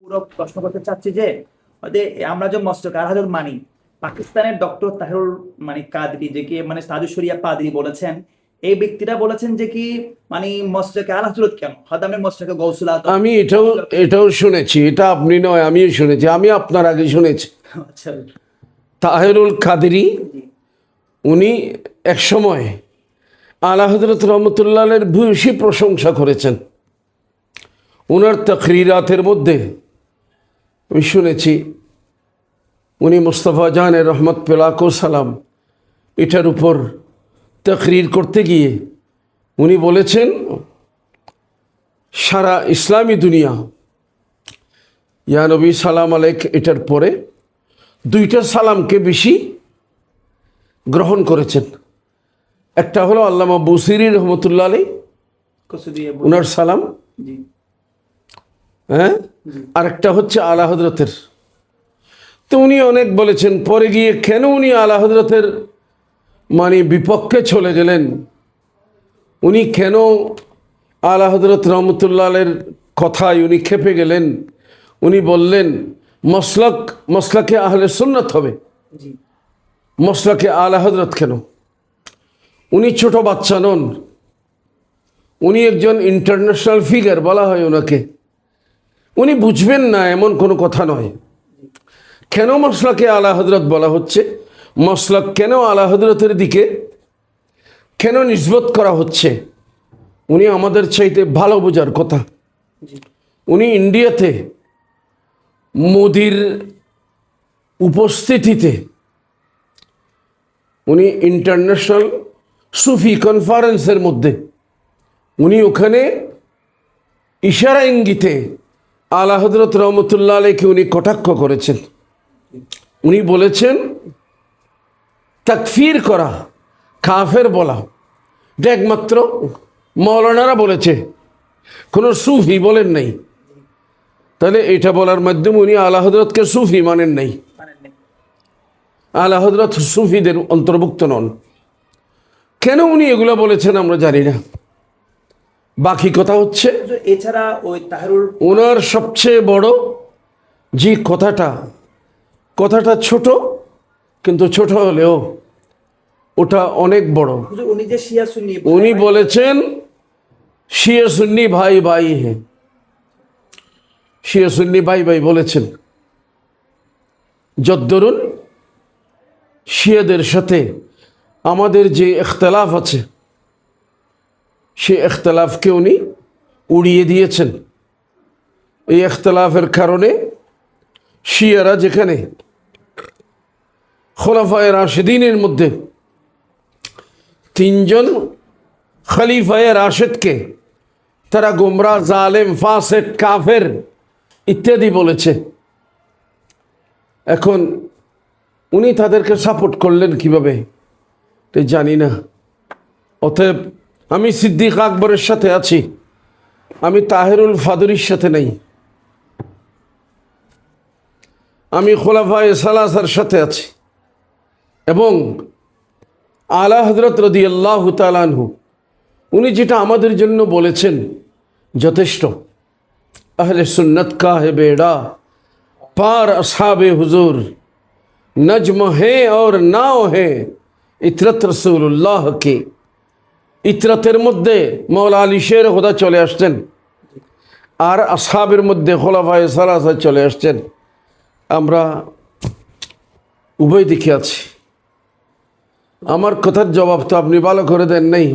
পুরো প্রশ্ন করতে চাচ্ছি যে আমরা যে মস্তক আল হযরত মানি পাকিস্তানের ডক্টর তাহিরুল কাদরি যে কি সাদু শরিয়া পাদরি বলেছেন, এই ব্যক্তিরা বলেছেন যে কি মস্তকে আল হযরত কেন হদামের মস্তকে গৌসুল আজম। আমি এটাও শুনেছি, এটা আপনি নয় আমিও শুনেছি, আমি আপনার আগে শুনেছি। আচ্ছা তাহিরুল কাদরি উনি এক সময় আলা হযরত রহমতুল্লাহের ভূয়সী প্রশংসা করেছেন। ওনার তাকরিরাতের মধ্যে আমি শুনেছি উনি মুস্তাফা জানের রহমত পেলাকো সালাম এটার উপর তাকরির করতে গিয়ে উনি বলেছেন সারা ইসলামী দুনিয়া ইয়া নবী সালাম আলাইক এটার পরে দুইটা সালামকে বেশি গ্রহণ করেছেন। একটা হলো আল্লামা বুসিরি রহমতুল্লাহ আলাই উনার সালাম, হ্যাঁ, আরেকটা হচ্ছে আলা হযরতের। তো উনি অনেক বলেছেন, পরে গিয়ে কেন উনি আলা হযরতের বিপক্ষে চলে গেলেন, উনি কেন আলা হযরত রহমতুল্লাহ আলের কথায় উনি খেপে গেলেন। উনি বললেন মসলাকে আহলে সুন্নাত হবে, মসলাকে আলা হযরত কেন? উনি ছোট বাচ্চা নন, উনি একজন ইন্টারন্যাশনাল ফিগার বলা হয় ওনাকে। উনি বুঝবেন না এমন কোনো কথা নয়। কেন মসলাকে আলা হযরত বলা হচ্ছে, মসলাক কেন আলা হযরতের দিকে কেন নিসবত করা হচ্ছে, উনি আমাদের চাইতে ভালো বোঝার কথা। উনি ইন্ডিয়াতে মোদির উপস্থিতিতে উনি ইন্টারন্যাশনাল সুফি কনফারেন্সের মধ্যে উনি ওখানে ইশারা ইঙ্গিতে আলা হযরত রহমতুল্লাহ আলাইকে উনি কটাক্ষ করেছেন। উনি বলেছেন তাকফির করা, কাফের বলা এটা একমাত্র মৌলানারা বলেছে, কোনো সুফি বলেন নাই। তাহলে এটা বলার মাধ্যমে উনি আলা হযরতকে সুফি মানেন নাই, আলা হযরত সুফিদের অন্তর্ভুক্ত নন। কেন উনি এগুলো বলেছেন আমরা জানি না। বাকি কথা হচ্ছে এছাড়া ওই তাহিরুল ওনার সবচেয়ে বড় যে কথাটা ছোট, কিন্তু ছোট হলেও ওটা অনেক বড়। উনি যে শিয়া সুন্নি উনি বলেছেন শিয়া সুন্নি ভাই ভাই হে, শিয়া সুন্নি ভাই ভাই বলেছেন। যদ্দরুন শিয়াদের সাথে আমাদের যে ইখতিলাফ আছে সে ইখতিলাফকে উনি উড়িয়ে দিয়েছেন। এই ইখতিলাফের কারণে শিয়ারা যেখানে খোলাফায়ে রাশেদিনের মধ্যে তিনজন খলিফায়ে রাশেদকে তারা গোমরাহ, জালেম, ফাসেক, কাফের ইত্যাদি বলেছে। এখন উনি তাদেরকে সাপোর্ট করলেন কিভাবে জানি না। অতএব আমি সিদ্দিক আকবরের সাথে আছি, আমি তাহেরুল ফাদরির সাথে নেই, আমি খোলাফায়ে সালাসার সাথে আছি। এবং আলা হযরত রাদিয়াল্লাহু তাআলা আনহু উনি যেটা আমাদের জন্য বলেছেন যথেষ্ট। আহলে সুন্নত কা হে বেড়া পার আসহাবে হুজুর, নজম হে और নাও হে ইতরত রাসূলুল্লাহ কে। ইতরতের মধ্যে মওলা আলী শের খোদা চলে আসছেন, আর আসহাবের মধ্যে খোলাফায়ে সালাসা চলে আসছেন। আমরা উভয় দিকে আছি। আমার কথার জবাব তো আপনি ভালো করে দেন নাই।